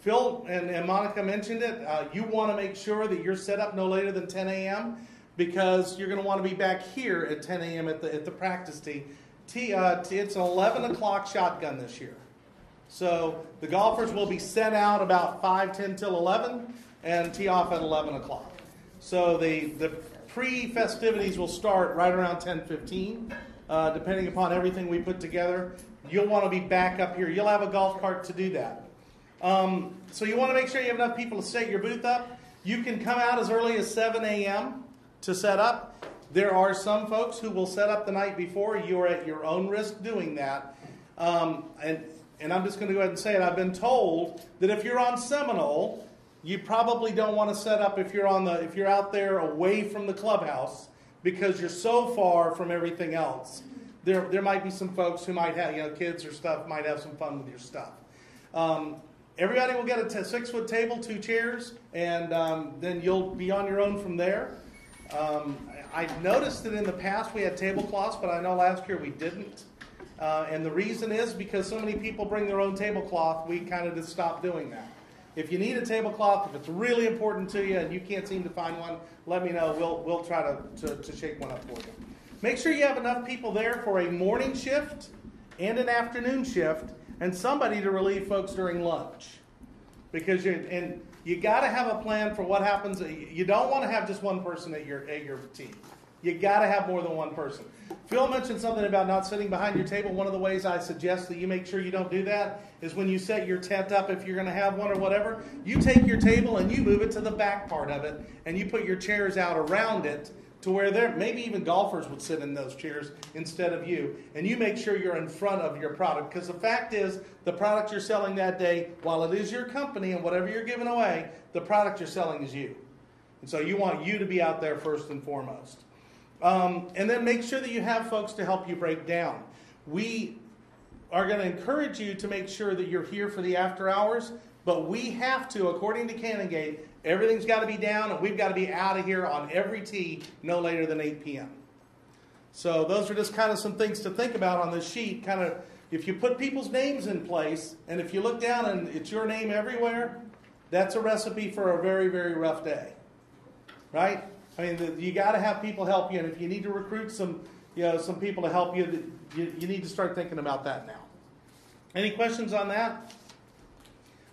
Phil and Monica mentioned it. You want to make sure that you're set up no later than 10 a.m. because you're going to want to be back here at 10 a.m. at the practice tee. It's an 11 o'clock shotgun this year. So the golfers will be sent out about 5:10 till 11 and tee off at 11 o'clock. So the pre-festivities will start right around 10:15, depending upon everything we put together. You'll want to be back up here. You'll have a golf cart to do that. So you want to make sure you have enough people to set your booth up. You can come out as early as 7 a.m. to set up. There are some folks who will set up the night before. You're at your own risk doing that. And I'm just going to go ahead and say it. I've been told that if you're on Seminole, you probably don't want to set up if you're out there away from the clubhouse, because you're so far from everything else. There might be some folks who might have, kids or stuff, might have some fun with your stuff. Everybody will get a 6-foot table, 2 chairs, and then you'll be on your own from there. I noticed that in the past we had tablecloths, but I know last year we didn't. And the reason is because so many people bring their own tablecloth, we kind of just stopped doing that. If you need a tablecloth, if it's really important to you and you can't seem to find one, let me know. We'll try to shake one up for you. Make sure you have enough people there for a morning shift and an afternoon shift, and somebody to relieve folks during lunch. Because you got to have a plan for what happens. You don't want to have just one person at your team. You got to have more than one person. Phil mentioned something about not sitting behind your table. One of the ways I suggest that you make sure you don't do that is when you set your tent up, if you're going to have one or whatever, you take your table and you move it to the back part of it, and you put your chairs out around it to where maybe even golfers would sit in those chairs instead of you. And you make sure you're in front of your product, because the fact is, the product you're selling that day, while it is your company and whatever you're giving away, the product you're selling is you. And so you want you to be out there first and foremost. And then make sure that you have folks to help you break down. We are going to encourage you to make sure that you're here for the after hours, but we have to, according to Canongate, everything's got to be down and we've got to be out of here on every tee no later than 8 p.m. So those are just kind of some things to think about on this sheet. Kind of, if you put people's names in place, and if you look down and it's your name everywhere, that's a recipe for a very, very rough day. Right? I mean, you got to have people help you, and if you need to recruit some people to help you, you need to start thinking about that now. Any questions on that?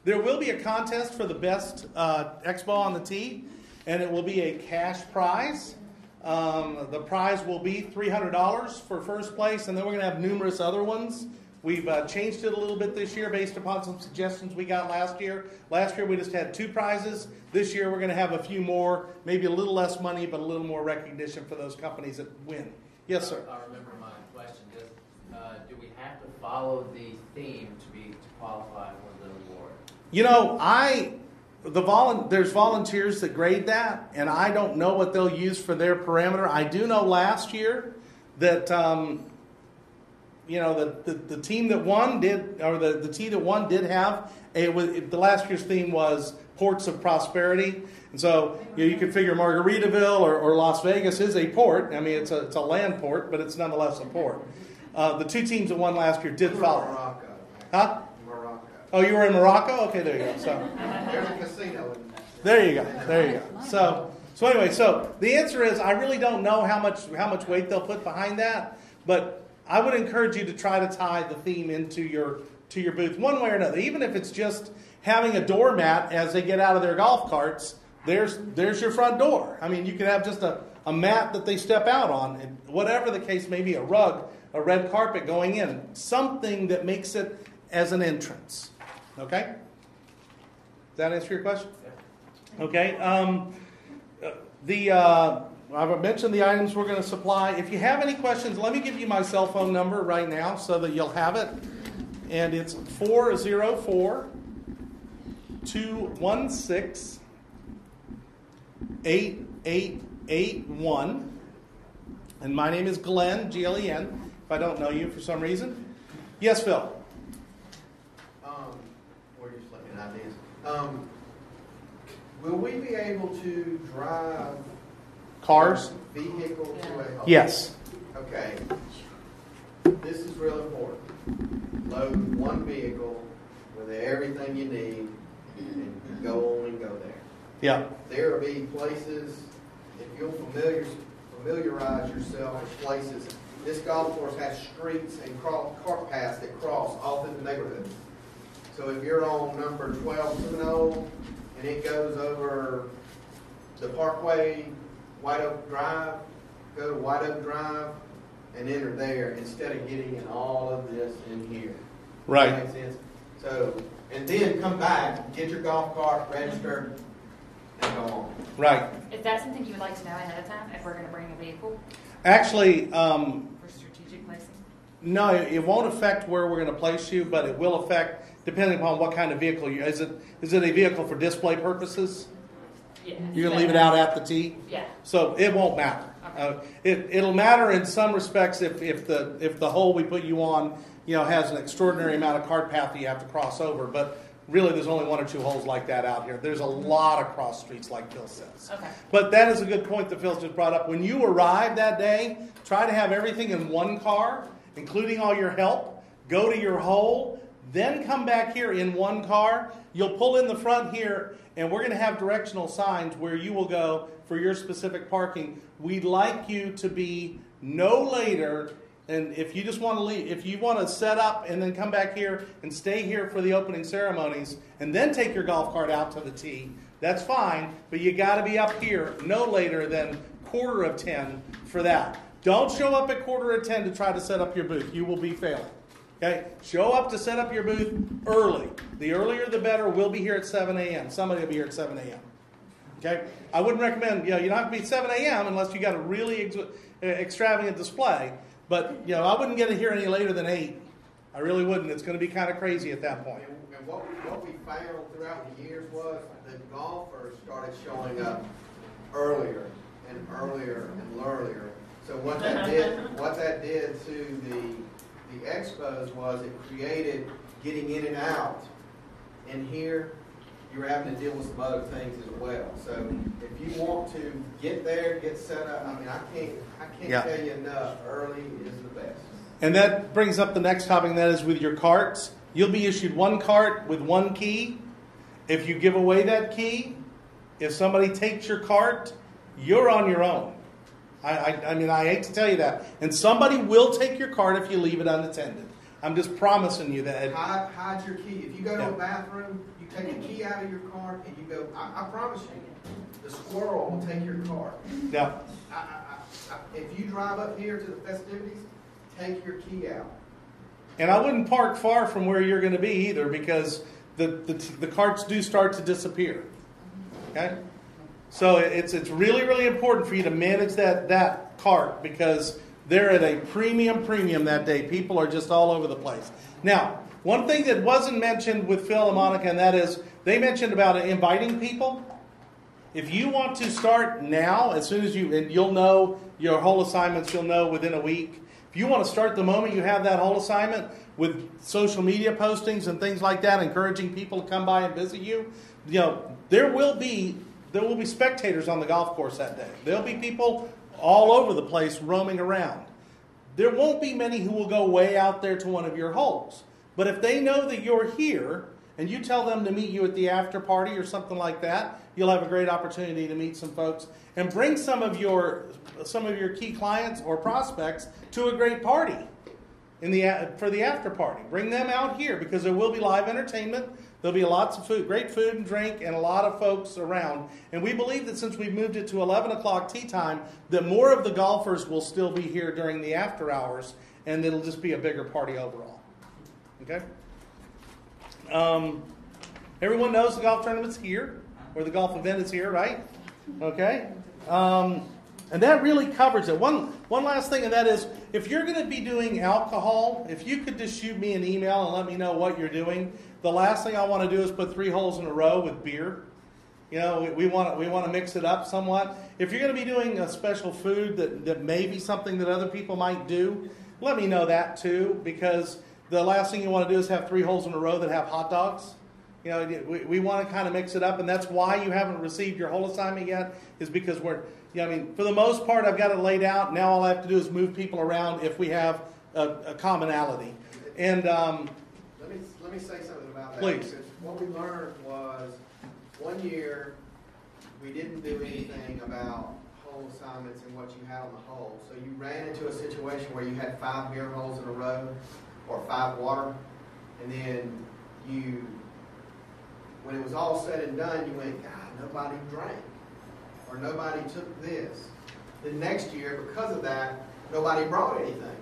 There will be a contest for the best Expo on the tee, and it will be a cash prize. The prize will be $300 for first place, and then we're going to have numerous other ones. We've changed it a little bit this year based upon some suggestions we got last year. Last year we just had 2 prizes. This year we're going to have a few more, maybe a little less money, but a little more recognition for those companies that win. Yes, sir. I remember my question. Do we have to follow the theme to qualify for the award? There's volunteers that grade that, and I don't know what they'll use for their parameter. I do know last year that the team that won did, or the team that won did have the last year's theme was ports of prosperity, and so you can figure Margaritaville or Las Vegas is a port. I mean, it's a land port, but it's nonetheless a port. The 2 teams that won last year did follow. Morocco. Huh? Morocco. Oh, you were in Morocco? Okay, there you go. So There's a casino. there you go. So anyway, so the answer is I really don't know how much weight they'll put behind that, but I would encourage you to try to tie the theme into your booth one way or another. Even if it's just having a doormat as they get out of their golf carts, there's your front door. I mean, you could have just a mat that they step out on, and whatever the case may be, a rug, a red carpet going in, something that makes it as an entrance. Okay? Does that answer your question? Okay. I've mentioned the items we're going to supply. If you have any questions, let me give you my cell phone number right now so that you'll have it. And it's 404-216-8881. And my name is Glenn, Glen, if I don't know you for some reason. Yes, Phil? We're just looking at ideas. Will we be able to drive Cars? vehicle to a home? Yes. Okay. This is real important. Load one vehicle with everything you need and go on and go there. Yeah. There will be places, if you'll familiarize yourself with places, this golf course has streets and cart paths that cross all through the neighborhood. So if you're on number 1270 and it goes over the Parkway, White Oak Drive, go to White Oak Drive and enter there instead of getting in all of this in here. Right. That makes sense? So, and then come back, get your golf cart, register, and go on. Right. Is that something you would like to know ahead of time if we're going to bring a vehicle Actually, for strategic placing? no, it won't affect where we're going to place you, but it will affect depending upon what kind of vehicle you. Is it a vehicle for display purposes? Yeah. You're going to leave it out at the tee? Yeah. So it won't matter. It'll matter in some respects if the hole we put you on, has an extraordinary amount of cart path that you have to cross over. But really, there's only one or two holes like that out here. There's a lot of cross streets, like Phil says. Okay. But that is a good point that Phil just brought up. When you arrive that day, try to have everything in one car, including all your help. Go to your hole, then come back here in one car. You'll pull in the front here, and we're going to have directional signs where you will go for your specific parking. We'd like you to be no later, and if you just want to leave, if you want to set up and then come back here and stay here for the opening ceremonies and then take your golf cart out to the tee, that's fine, but you got to be up here no later than 9:45 for that. Don't show up at 9:45 to try to set up your booth. You will be failing. Okay? Show up to set up your booth early. The earlier the better. We'll be here at 7 a.m. Somebody will be here at 7 a.m. Okay? I wouldn't recommend, you don't have to be 7 a.m. unless you got a really extravagant display. But, I wouldn't get here any later than 8. I really wouldn't. It's going to be kind of crazy at that point. And what we found throughout the years was the golfers started showing up earlier and earlier and earlier. So what that did to the expos was it created getting in and out. And here you're having to deal with some other things as well. So if you want to get there, get set up, I can't tell you enough, early is the best. And that brings up the next topic, and that is with your carts. You'll be issued one cart with one key. If you give away that key, if somebody takes your cart, you're on your own. I hate to tell you that. And somebody will take your cart if you leave it unattended. I'm just promising you that. Hide your key. If you go to a bathroom, you take the key out of your cart and you go, I promise you, the squirrel will take your cart. Yeah. If you drive up here to the festivities, take your key out. And I wouldn't park far from where you're going to be either, because the carts do start to disappear. Okay? So it's really, really important for you to manage that cart, because they're at a premium that day. People are just all over the place. Now, one thing that wasn't mentioned with Phil and Monica, and that is they mentioned about inviting people. If you want to start now, as soon as you'll know your whole assignments, you'll know within a week. If you want to start the moment you have that whole assignment with social media postings and things like that, encouraging people to come by and visit you, there will be spectators on the golf course that day. There'll be people all over the place roaming around. There won't be many who will go way out there to one of your holes. But if they know that you're here and you tell them to meet you at the after party or something like that, you'll have a great opportunity to meet some folks and bring some of your key clients or prospects to a great party for the after party. Bring them out here, because there will be live entertainment. There'll be lots of food, great food and drink, and a lot of folks around. And we believe that since we've moved it to 11 o'clock tee time, that more of the golfers will still be here during the after hours, and it'll just be a bigger party overall. Okay? Everyone knows the golf tournament's here, or the golf event is here, right? Okay? And that really covers it. One last thing, and that is, if you're going to be doing alcohol, if you could just shoot me an email and let me know what you're doing. The last thing I want to do is put 3 holes in a row with beer. We want to mix it up somewhat. If you're going to be doing a special food that may be something that other people might do, let me know that too, because the last thing you want to do is have 3 holes in a row that have hot dogs. We want to kind of mix it up, and that's why you haven't received your whole assignment yet, is because for the most part, I've got it laid out. Now all I have to do is move people around if we have a commonality. And let me say something about that. Please. Because what we learned was, one year we didn't do anything about hole assignments and what you had on the hole. So you ran into a situation where you had 5 beer holes in a row, or 5 water, and then when it was all said and done, you went, God, nobody drank, or nobody took this. The next year, because of that, nobody brought anything.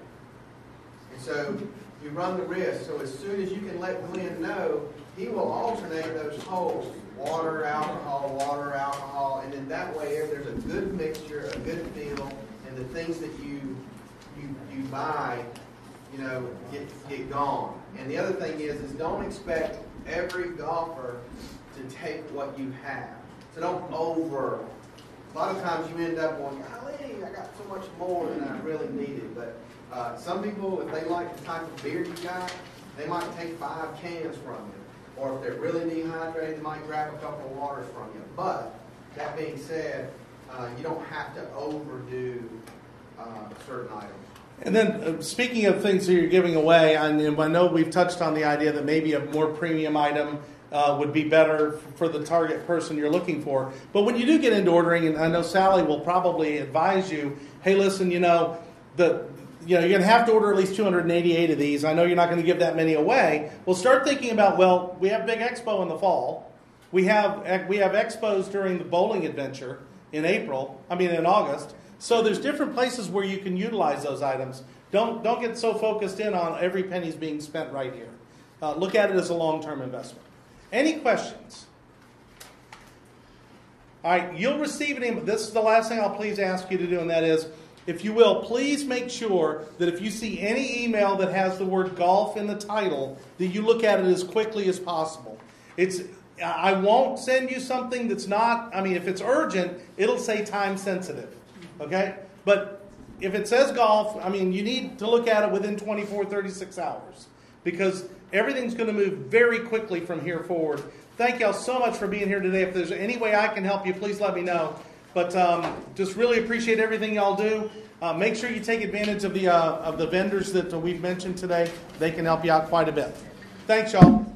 And so you run the risk. So as soon as you can let Glenn know, he will alternate those holes, water, alcohol, and then that way, if there's a good mixture, a good feel, and the things that you buy, get gone. And the other thing is don't expect every golfer to take what you have. So don't a lot of times you end up going, golly, I got so much more than I really needed. But some people, if they like the type of beer you got, they might take 5 cans from you. Or if they're really dehydrated, they might grab a couple of waters from you. But that being said, you don't have to overdo certain items. And then, speaking of things that you're giving away, I know we've touched on the idea that maybe a more premium item would be better for the target person you're looking for. But when you do get into ordering, and I know Sally will probably advise you, hey, listen, you're going to have to order at least 288 of these. I know you're not going to give that many away. Well, start thinking about, we have Big Expo in the fall. We have expos during the bowling adventure in August. So there's different places where you can utilize those items. Don't get so focused in on every penny's being spent right here. Look at it as a long-term investment. Any questions? All right, you'll receive an email. This is the last thing I'll please ask you to do, and that is, if you will, please make sure that if you see any email that has the word golf in the title, that you look at it as quickly as possible. I won't send you something that's not, if it's urgent, it'll say time sensitive. Okay? But if it says golf, you need to look at it within 24, 36 hours. Because everything's going to move very quickly from here forward. Thank y'all so much for being here today. If there's any way I can help you, please let me know. But just really appreciate everything y'all do. Make sure you take advantage of the vendors that we've mentioned today. They can help you out quite a bit. Thanks, y'all.